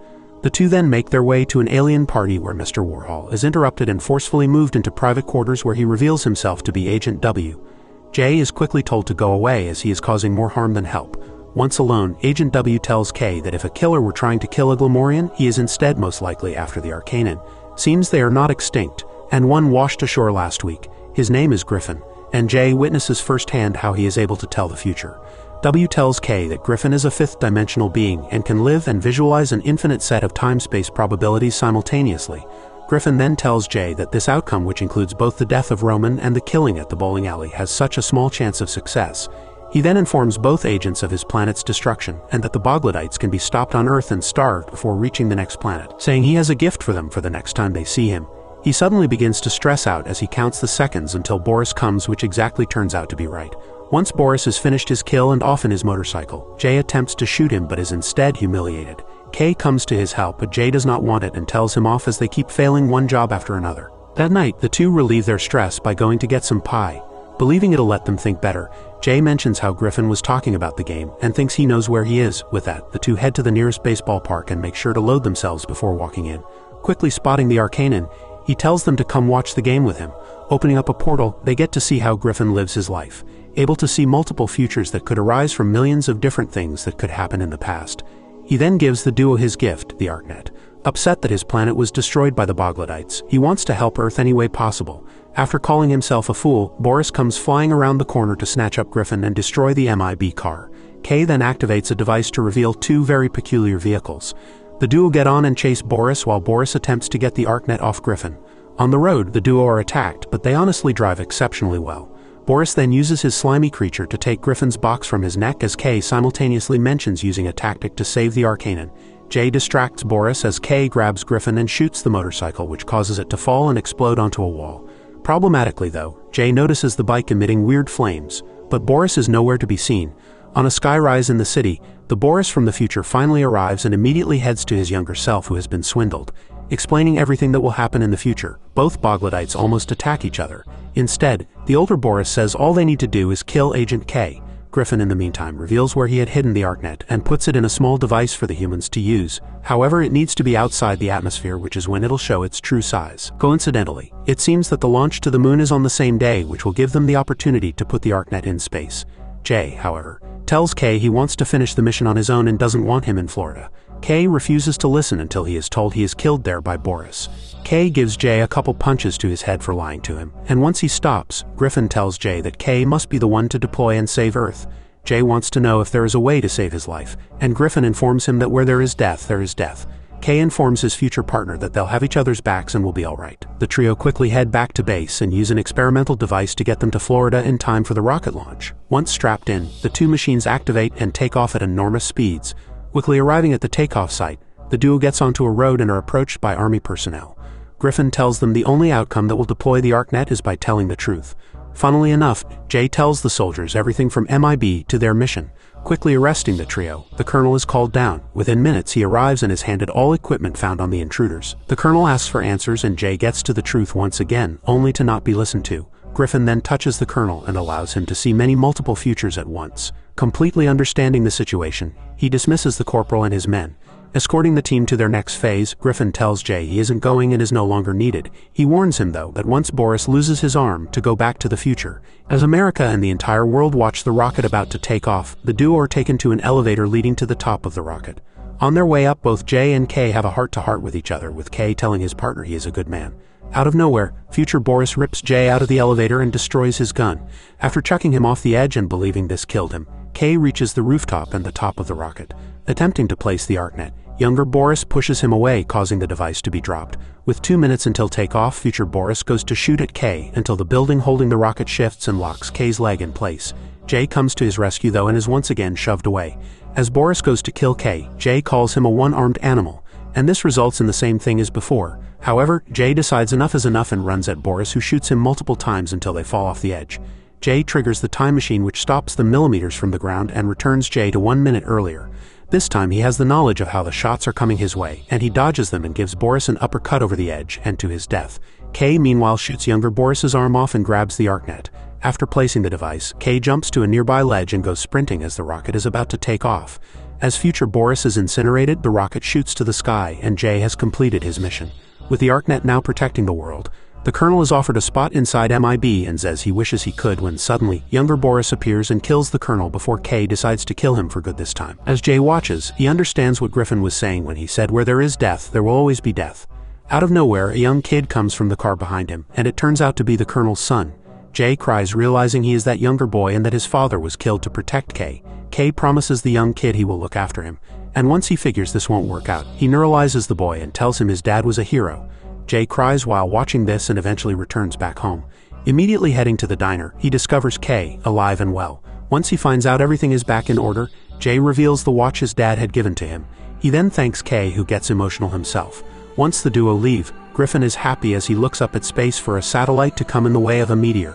The two then make their way to an alien party where Mr. Warhol is interrupted and forcefully moved into private quarters where he reveals himself to be Agent W. Jay is quickly told to go away as he is causing more harm than help. Once alone, Agent W tells Kay that if a killer were trying to kill a Glamorian, he is instead most likely after the Arcanan. Seems they are not extinct, and one washed ashore last week. His name is Griffin, and Jay witnesses firsthand how he is able to tell the future. W tells Kay that Griffin is a fifth-dimensional being and can live and visualize an infinite set of time-space probabilities simultaneously. Griffin then tells Jay that this outcome, which includes both the death of Roman and the killing at the bowling alley, has such a small chance of success. He then informs both agents of his planet's destruction and that the Boglodites can be stopped on Earth and starved before reaching the next planet, saying he has a gift for them for the next time they see him. He suddenly begins to stress out as he counts the seconds until Boris comes, which exactly turns out to be right. Once Boris has finished his kill and off in his motorcycle, Jay attempts to shoot him but is instead humiliated. Kay comes to his help but Jay does not want it and tells him off as they keep failing one job after another. That night, the two relieve their stress by going to get some pie. Believing it'll let them think better, Jay mentions how Griffin was talking about the game and thinks he knows where he is. With that, the two head to the nearest baseball park and make sure to load themselves before walking in. Quickly spotting the Arcanan, he tells them to come watch the game with him. Opening up a portal, they get to see how Griffin lives his life, able to see multiple futures that could arise from millions of different things that could happen in the past. He then gives the duo his gift, the ArcNet. Upset that his planet was destroyed by the Boglodites, he wants to help Earth any way possible. After calling himself a fool, Boris comes flying around the corner to snatch up Griffin and destroy the MIB car. Kay then activates a device to reveal two very peculiar vehicles. The duo get on and chase Boris while Boris attempts to get the ArcNet off Griffin. On the road, the duo are attacked, but they honestly drive exceptionally well. Boris then uses his slimy creature to take Griffin's box from his neck as Kay simultaneously mentions using a tactic to save the Arcanan. Jay distracts Boris as Kay grabs Griffin and shoots the motorcycle, which causes it to fall and explode onto a wall. Problematically though, Jay notices the bike emitting weird flames, but Boris is nowhere to be seen. On a skyrise in the city, the Boris from the future finally arrives and immediately heads to his younger self who has been swindled. Explaining everything that will happen in the future, both Boglodites almost attack each other. Instead, the older Boris says all they need to do is kill Agent K. Griffin in the meantime reveals where he had hidden the ArcNet and puts it in a small device for the humans to use. However, it needs to be outside the atmosphere, which is when it'll show its true size. Coincidentally, it seems that the launch to the moon is on the same day, which will give them the opportunity to put the ArcNet in space. Jay, however, tells Kay he wants to finish the mission on his own and doesn't want him in Florida. Kay refuses to listen until he is told he is killed there by Boris. Kay gives Jay a couple punches to his head for lying to him, and once he stops, Griffin tells Jay that Kay must be the one to deploy and save Earth. Jay wants to know if there is a way to save his life, and Griffin informs him that where there is death, there is death. Kay informs his future partner that they'll have each other's backs and will be alright. The trio quickly head back to base and use an experimental device to get them to Florida in time for the rocket launch. Once strapped in, the two machines activate and take off at enormous speeds. Quickly arriving at the takeoff site, the duo gets onto a road and are approached by army personnel. Griffin tells them the only outcome that will deploy the ArcNet is by telling the truth. Funnily enough, Jay tells the soldiers everything from MIB to their mission. Quickly arresting the trio, the colonel is called down. Within minutes, he arrives and is handed all equipment found on the intruders. The colonel asks for answers and Jay gets to the truth once again, only to not be listened to. Griffin then touches the colonel and allows him to see multiple futures at once. Completely understanding the situation, he dismisses the corporal and his men. Escorting the team to their next phase, Griffin tells Jay he isn't going and is no longer needed. He warns him, though, that once Boris loses his arm, to go back to the future. As America and the entire world watch the rocket about to take off, the duo are taken to an elevator leading to the top of the rocket. On their way up, both Jay and Kay have a heart-to-heart with each other, with Kay telling his partner he is a good man. Out of nowhere, future Boris rips Jay out of the elevator and destroys his gun. After chucking him off the edge and believing this killed him, Kay reaches the rooftop and the top of the rocket. Attempting to place the ArcNet, younger Boris pushes him away, causing the device to be dropped. With 2 minutes until takeoff, future Boris goes to shoot at Kay until the building holding the rocket shifts and locks Kay's leg in place. Jay comes to his rescue, though, and is once again shoved away. As Boris goes to kill Kay, Jay calls him a one-armed animal, and this results in the same thing as before. However, Jay decides enough is enough and runs at Boris, who shoots him multiple times until they fall off the edge. Jay triggers the time machine, which stops them millimeters from the ground and returns Jay to 1 minute earlier. This time he has the knowledge of how the shots are coming his way, and he dodges them and gives Boris an uppercut over the edge and to his death. Kay meanwhile shoots younger Boris's arm off and grabs the ArcNet. After placing the device, Kay jumps to a nearby ledge and goes sprinting as the rocket is about to take off. As future Boris is incinerated, the rocket shoots to the sky and Jay has completed his mission. With the ArcNet now protecting the world, the Colonel is offered a spot inside MIB and says he wishes he could, when suddenly, younger Boris appears and kills the Colonel before Kay decides to kill him for good this time. As Jay watches, he understands what Griffin was saying when he said, "Where there is death, there will always be death." Out of nowhere, a young kid comes from the car behind him, and it turns out to be the Colonel's son. Jay cries, realizing he is that younger boy and that his father was killed to protect Kay. Kay promises the young kid he will look after him, and once he figures this won't work out, he neuralizes the boy and tells him his dad was a hero. Jay cries while watching this and eventually returns back home. Immediately heading to the diner, he discovers Kay, alive and well. Once he finds out everything is back in order, Jay reveals the watch his dad had given to him. He then thanks Kay, who gets emotional himself. Once the duo leave, Griffin is happy as he looks up at space for a satellite to come in the way of a meteor.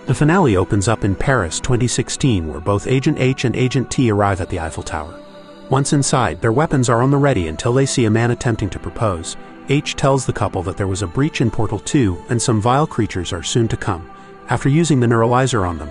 The finale opens up in Paris 2016, where both Agent H and Agent T arrive at the Eiffel Tower. Once inside, their weapons are on the ready until they see a man attempting to propose. H tells the couple that there was a breach in Portal 2 and some vile creatures are soon to come. After using the neuralizer on them,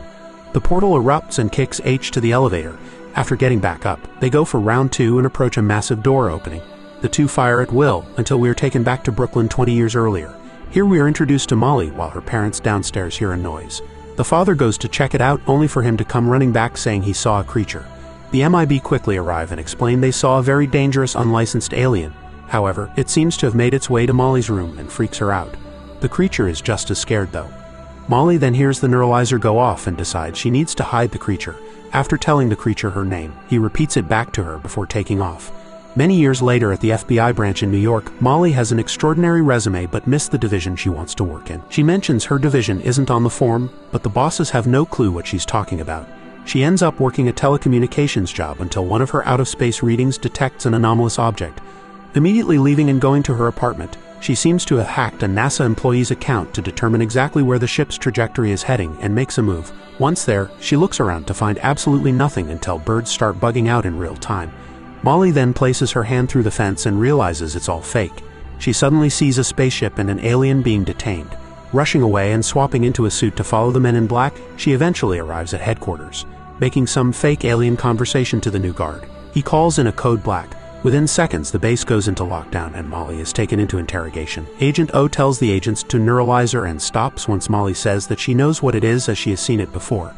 the portal erupts and kicks H to the elevator. After getting back up, they go for round 2 and approach a massive door opening. The two fire at will until we are taken back to Brooklyn 20 years earlier. Here we are introduced to Molly while her parents downstairs hear a noise. The father goes to check it out, only for him to come running back saying he saw a creature. The MIB quickly arrive and explain they saw a very dangerous unlicensed alien. However, it seems to have made its way to Molly's room and freaks her out. The creature is just as scared, though. Molly then hears the neuralizer go off and decides she needs to hide the creature. After telling the creature her name, he repeats it back to her before taking off. Many years later at the FBI branch in New York, Molly has an extraordinary resume but missed the division she wants to work in. She mentions her division isn't on the form, but the bosses have no clue what she's talking about. She ends up working a telecommunications job until one of her out-of-space readings detects an anomalous object. Immediately leaving and going to her apartment, she seems to have hacked a NASA employee's account to determine exactly where the ship's trajectory is heading and makes a move. Once there, she looks around to find absolutely nothing until birds start bugging out in real time. Molly then places her hand through the fence and realizes it's all fake. She suddenly sees a spaceship and an alien being detained. Rushing away and swapping into a suit to follow the men in black, she eventually arrives at headquarters, making some fake alien conversation to the new guard. He calls in a code black. Within seconds, the base goes into lockdown and Molly is taken into interrogation. Agent O tells the agents to neuralize her and stops once Molly says that she knows what it is as she has seen it before.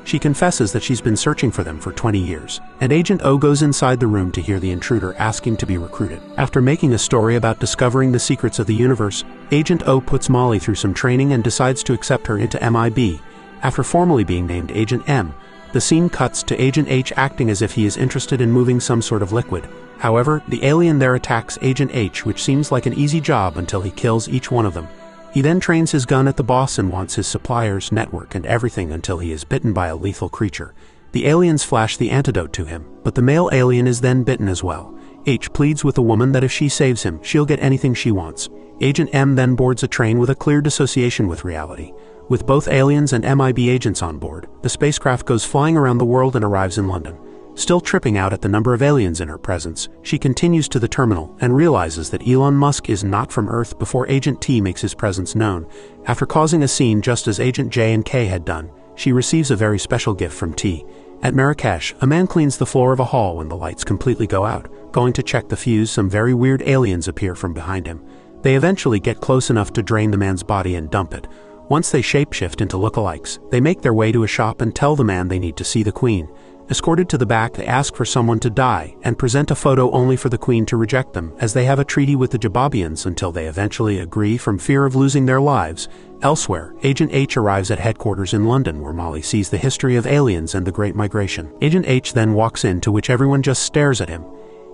She confesses that she's been searching for them for 20 years, and Agent O goes inside the room to hear the intruder asking to be recruited. After making a story about discovering the secrets of the universe, Agent O puts Molly through some training and decides to accept her into MIB. After formally being named Agent M, the scene cuts to Agent H acting as if he is interested in moving some sort of liquid. However, the alien there attacks Agent H, which seems like an easy job until he kills each one of them. He then trains his gun at the boss and wants his suppliers, network, and everything until he is bitten by a lethal creature. The aliens flash the antidote to him, but the male alien is then bitten as well. H pleads with the woman that if she saves him, she'll get anything she wants. Agent M then boards a train with a clear dissociation with reality. With both aliens and MIB agents on board, the spacecraft goes flying around the world and arrives in London. Still tripping out at the number of aliens in her presence, she continues to the terminal and realizes that Elon Musk is not from Earth before Agent T makes his presence known. After causing a scene just as Agent J and K had done, she receives a very special gift from T. At Marrakesh, a man cleans the floor of a hall when the lights completely go out. Going to check the fuse, some very weird aliens appear from behind him. They eventually get close enough to drain the man's body and dump it. Once they shapeshift into lookalikes, they make their way to a shop and tell the man they need to see the Queen. Escorted to the back, they ask for someone to die and present a photo only for the Queen to reject them, as they have a treaty with the Jababians until they eventually agree from fear of losing their lives. Elsewhere, Agent H arrives at headquarters in London, where Molly sees the history of aliens and the Great Migration. Agent H then walks in, to which everyone just stares at him.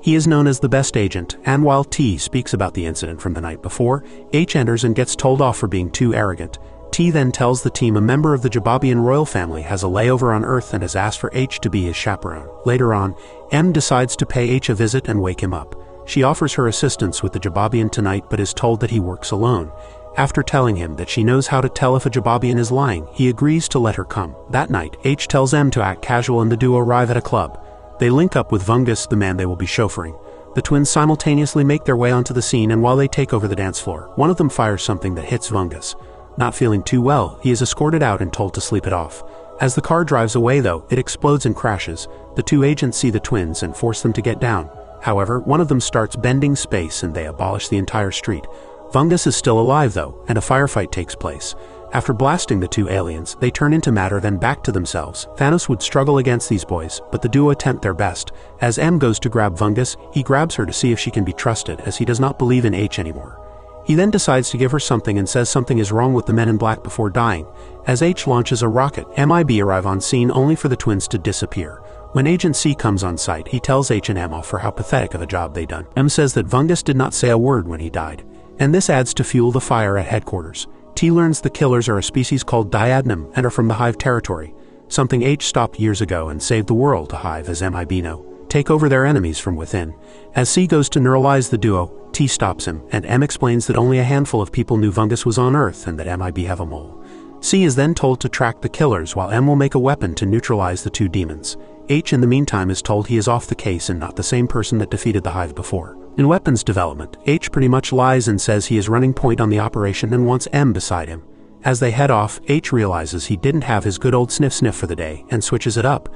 He is known as the best agent, and while T speaks about the incident from the night before, H enters and gets told off for being too arrogant. T then tells the team a member of the Jababian royal family has a layover on Earth and has asked for H to be his chaperone. Later on, M decides to pay H a visit and wake him up. She offers her assistance with the Jababian tonight, but is told that he works alone. After telling him that she knows how to tell if a Jababian is lying, he agrees to let her come. That night, H tells M to act casual and the duo arrive at a club. They link up with Vungus, the man they will be chauffeuring. The twins simultaneously make their way onto the scene, and while they take over the dance floor, one of them fires something that hits Vungus. Not feeling too well, he is escorted out and told to sleep it off. As the car drives away though, it explodes and crashes. The two agents see the twins and force them to get down. However, one of them starts bending space and they abolish the entire street. Vungus is still alive though, and a firefight takes place. After blasting the two aliens, they turn into matter, then back to themselves. Thanos would struggle against these boys, but the duo attempt their best. As M goes to grab Vungus, he grabs her to see if she can be trusted, as he does not believe in H anymore. He then decides to give her something and says something is wrong with the men in black before dying. As H launches a rocket, MIB arrive on scene only for the twins to disappear. When Agent C comes on site, he tells H and M off for how pathetic of a job they done. M says that Vungus did not say a word when he died, and this adds to fuel the fire at headquarters. T learns the killers are a species called Diadnum and are from the Hive territory, something H stopped years ago and saved the world to Hive, as MIB know, take over their enemies from within. As C goes to neuralize the duo, T stops him, and M explains that only a handful of people knew Vungus was on Earth and that MIB have a mole. C is then told to track the killers, while M will make a weapon to neutralize the two demons. H in the meantime is told he is off the case and not the same person that defeated the Hive before. In weapons development, H pretty much lies and says he is running point on the operation and wants M beside him. As they head off, H realizes he didn't have his good old sniff for the day and switches it up.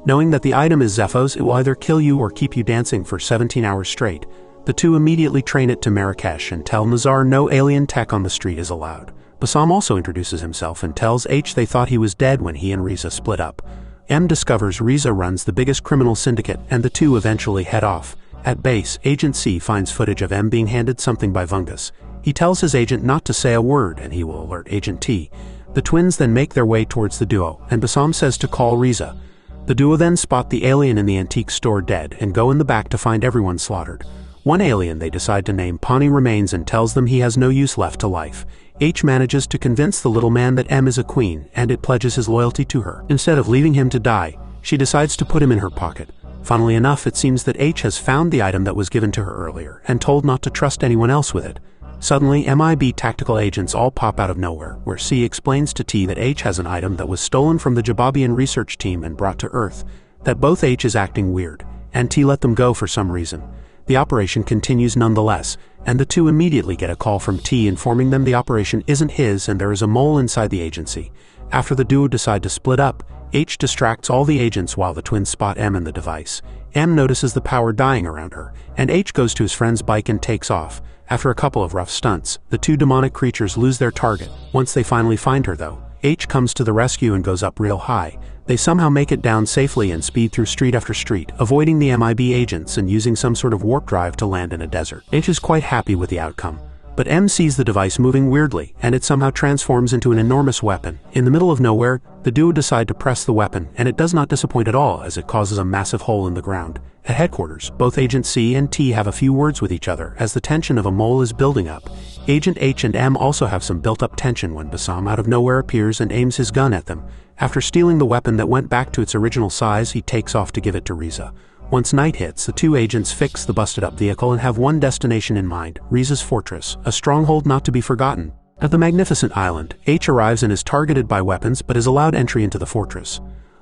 Knowing that the item is Zephos, it will either kill you or keep you dancing for 17 hours straight. The two immediately train it to Marrakesh and tell Nazar no alien tech on the street is allowed. Bassam also introduces himself and tells H they thought he was dead when he and Riza split up. M discovers Riza runs the biggest criminal syndicate, and the two eventually head off. At base, Agent C finds footage of M being handed something by Vungus. He tells his agent not to say a word and he will alert Agent T. The twins then make their way towards the duo, and Bassam says to call Riza. The duo then spot the alien in the antique store dead and go in the back to find everyone slaughtered. One alien they decide to name Pawnee remains and tells them he has no use left to life. H manages to convince the little man that M is a queen, and it pledges his loyalty to her. Instead of leaving him to die, she decides to put him in her pocket. Funnily enough, it seems that H has found the item that was given to her earlier, and told not to trust anyone else with it. Suddenly, MIB tactical agents all pop out of nowhere, where C explains to T that H has an item that was stolen from the Jababian research team and brought to Earth, that both H is acting weird, and T let them go for some reason. The operation continues nonetheless, and the two immediately get a call from T informing them the operation isn't his and there is a mole inside the agency. After the duo decide to split up, H distracts all the agents while the twins spot M in the device. M notices the power dying around her, and H goes to his friend's bike and takes off. After a couple of rough stunts, the two demonic creatures lose their target. Once they finally find her though, H comes to the rescue and goes up real high. They somehow make it down safely and speed through street after street, avoiding the MIB agents and using some sort of warp drive to land in a desert. H is quite happy with the outcome. But M sees the device moving weirdly, and it somehow transforms into an enormous weapon. In the middle of nowhere, the duo decide to press the weapon, and it does not disappoint at all as it causes a massive hole in the ground. At headquarters, both Agent C and T have a few words with each other as the tension of a mole is building up. Agent H and M also have some built-up tension when Bassam out of nowhere appears and aims his gun at them. After stealing the weapon that went back to its original size, he takes off to give it to Riza. Once night hits, the two agents fix the busted-up vehicle and have one destination in mind, Riza's fortress, a stronghold not to be forgotten. At the magnificent island, H arrives and is targeted by weapons but is allowed entry into the fortress.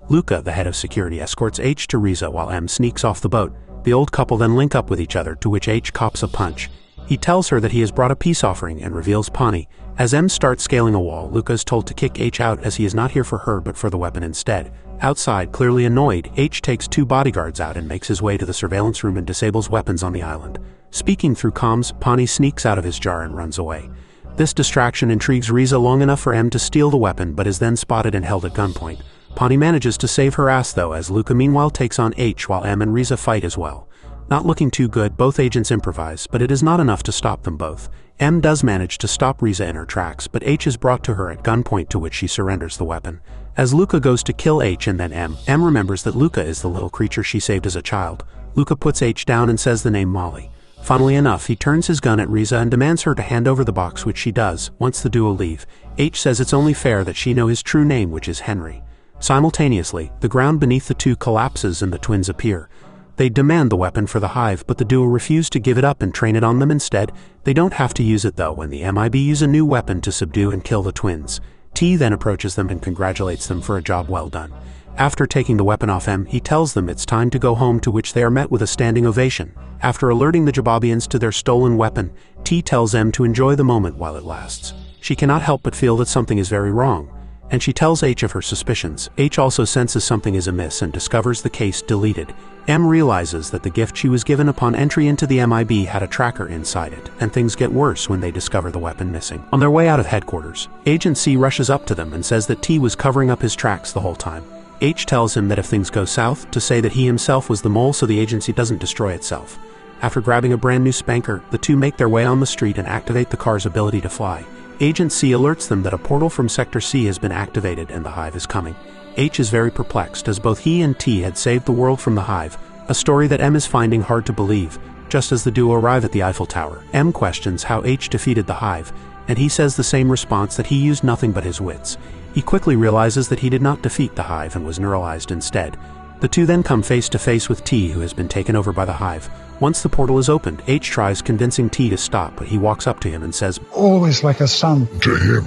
Luca, the head of security, escorts H to Riza while M sneaks off the boat. The old couple then link up with each other, to which H cops a punch. He tells her that he has brought a peace offering and reveals Pawnee. As M starts scaling a wall, Luca is told to kick H out as he is not here for her but for the weapon instead. Outside, clearly annoyed, H takes 2 bodyguards out and makes his way to the surveillance room and disables weapons on the island. Speaking through comms, Pawnee sneaks out of his jar and runs away. This distraction intrigues Riza long enough for M to steal the weapon but is then spotted and held at gunpoint. Pawnee manages to save her ass though, as Luca meanwhile takes on H while M and Riza fight as well. Not looking too good, both agents improvise, but it is not enough to stop them both. M does manage to stop Riza in her tracks, but H is brought to her at gunpoint, to which she surrenders the weapon. As Luca goes to kill H and then M remembers that Luca is the little creature she saved as a child. Luca puts H down and says the name Molly. Funnily enough, he turns his gun at Riza and demands her to hand over the box, which she does. Once the duo leave, H says it's only fair that she know his true name, which is Henry. Simultaneously, the ground beneath the two collapses and the twins appear. They demand the weapon for the Hive, but the duo refuse to give it up and train it on them instead. They don't have to use it though when the MIB use a new weapon to subdue and kill the twins. T then approaches them and congratulates them for a job well done. After taking the weapon off M, he tells them it's time to go home, to which they are met with a standing ovation. After alerting the Jababians to their stolen weapon, T tells M to enjoy the moment while it lasts. She cannot help but feel that something is very wrong, and she tells H of her suspicions. H also senses something is amiss and discovers the case deleted. M realizes that the gift she was given upon entry into the MIB had a tracker inside it, and things get worse when they discover the weapon missing. On their way out of headquarters, Agent C rushes up to them and says that T was covering up his tracks the whole time. H tells him that if things go south, to say that he himself was the mole so the agency doesn't destroy itself. After grabbing a brand new spanker, the two make their way on the street and activate the car's ability to fly. Agent C alerts them that a portal from Sector C has been activated and the Hive is coming. H is very perplexed, as both he and T had saved the world from the Hive, a story that M is finding hard to believe. Just as the duo arrive at the Eiffel Tower, M questions how H defeated the Hive, and he says the same response, that he used nothing but his wits. He quickly realizes that he did not defeat the Hive and was neuralized instead. The two then come face to face with T, who has been taken over by the Hive. Once the portal is opened, H tries convincing T to stop, but he walks up to him and says, "Always like a son to him."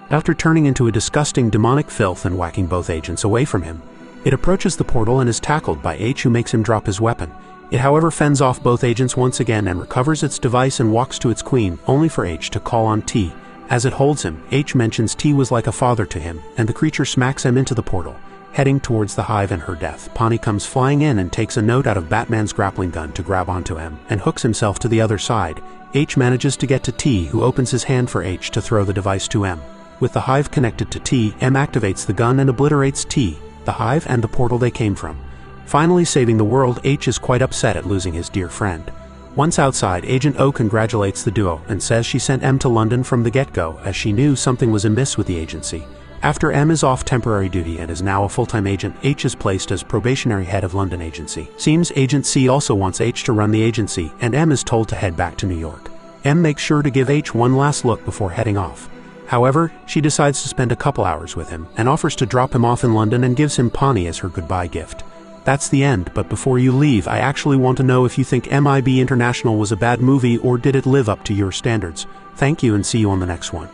After turning into a disgusting demonic filth and whacking both agents away from him, it approaches the portal and is tackled by H, who makes him drop his weapon. It however fends off both agents once again and recovers its device and walks to its queen, only for H to call on T. As it holds him, H mentions T was like a father to him, and the creature smacks him into the portal, heading towards the Hive and her death. Pawnee comes flying in and takes a note out of Batman's grappling gun to grab onto M, and hooks himself to the other side. H manages to get to T, who opens his hand for H to throw the device to M. With the Hive connected to T, M activates the gun and obliterates T, the Hive, and the portal they came from. Finally saving the world, H is quite upset at losing his dear friend. Once outside, Agent O congratulates the duo and says she sent M to London from the get-go, as she knew something was amiss with the agency. After M is off temporary duty and is now a full-time agent, H is placed as probationary head of London agency. Seems Agent C also wants H to run the agency, and M is told to head back to New York. M makes sure to give H one last look before heading off. However, she decides to spend a couple hours with him, and offers to drop him off in London and gives him Pawnee as her goodbye gift. That's the end, but before you leave, I actually want to know if you think MIB International was a bad movie, or did it live up to your standards. Thank you, and see you on the next one.